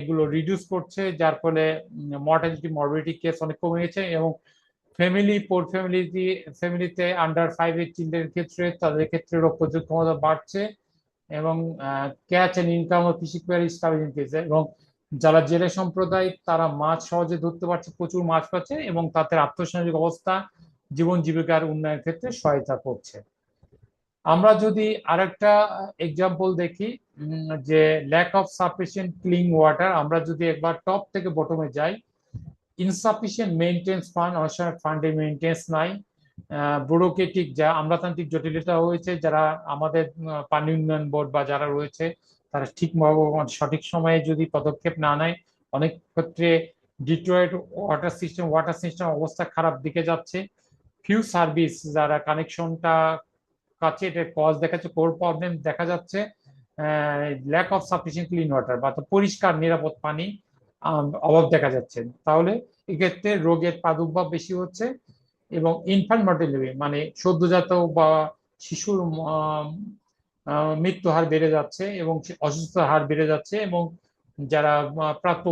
এগুলো রিডিউস করছে, যার ফলে মর্টালিটি মরবিডিটি কেস অনেক কমে গেছে। এবং পোর ফ্যামিলিতে আন্ডার 5 এর চিলড্রেনের ক্ষেত্রে তাদের ক্ষেত্রে রোগ প্রতিরোধ ক্ষমতা বাড়ছে। এবং ক্যাচ এন্ড ইনকাম ও ফিশিং স্টাবিলিটি পেয়েছে। এবং যারা জেলে সম্প্রদায় তারা মাছ সহজে ধরতে পারছে, প্রচুর মাছ পাচ্ছে, এবং তাদের আর্থসামাজিক অবস্থা জীবন জীবিকার উন্নয়নের ক্ষেত্রে সহায়তা করছে। আমরা যদি আরেকটা এক্সাম্পল দেখি, যে lack of sufficient clean water, আমরা যদি একবার টপ থেকে বটমে যাই, ইনসাফিসিয়েন্ট মেইনটেন্স ফান্ড, অনেক সময় ফান্ডে মেইনটেন্স নাই, ব্যুরোক্রেটিক যা আমলাতান্ত্রিক জটিলতা হয়েছে, যারা আমাদের পানি উন্নয়ন বোর্ড বা যারা রয়েছে তারা ঠিকভাবে সঠিক সময়ে যদি পদক্ষেপ না নেয়, অনেক ক্ষেত্রে ডিট্রয়েট ওয়াটার সিস্টেম অবস্থা খারাপ দিকে যাচ্ছে। ফিউ সার্ভিস যারা কানেকশনটা কাছে, এটা কজ দেখাচ্ছে, কোর প্রবলেম দেখা যাচ্ছে, lack of sufficient clean water বা পরিষ্কার নিরাপদ পানি অভাব দেখা যাচ্ছে। তাহলে এক্ষেত্রে রোগের প্রাদুর্ভাব বেশি হচ্ছে, এবং ইনফ্যান্ট মর্টালিটি মানে সদ্যজাত বা শিশুর মৃত্যু হার বেড়ে যাচ্ছে, এবং অসুস্থতার হার বেড়ে যাচ্ছে, এবং যারা প্রাপ্ত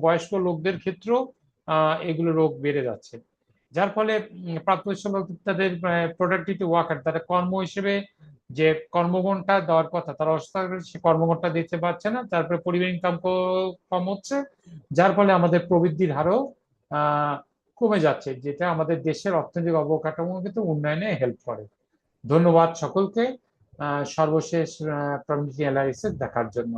বয়স্ক লোকদের ক্ষেত্রেও এগুলো রোগ বেড়ে যাচ্ছে। যার ফলে প্রাপ্তবয়স্ক লোক তাদের প্রোডাক্টিভিটি ওয়ার্কার, তারা কর্ম হিসেবে যে কর্মঘন্টা দেওয়ার কথা তারা অসুস্থ, সে কর্মঘন্টা দিতে পারছে না, তারপরে পরিবার ইনকাম কম হচ্ছে, যার ফলে আমাদের প্রবৃদ্ধির হারও কমে যাচ্ছে, যেটা আমাদের দেশের অর্থনৈতিক অবকাঠামো কিন্তু উন্নয়নে হেল্প করে। ধন্যবাদ সকলকে সর্বশেষ প্রবৃদ্ধি অ্যানালাইসিস দেখার জন্য।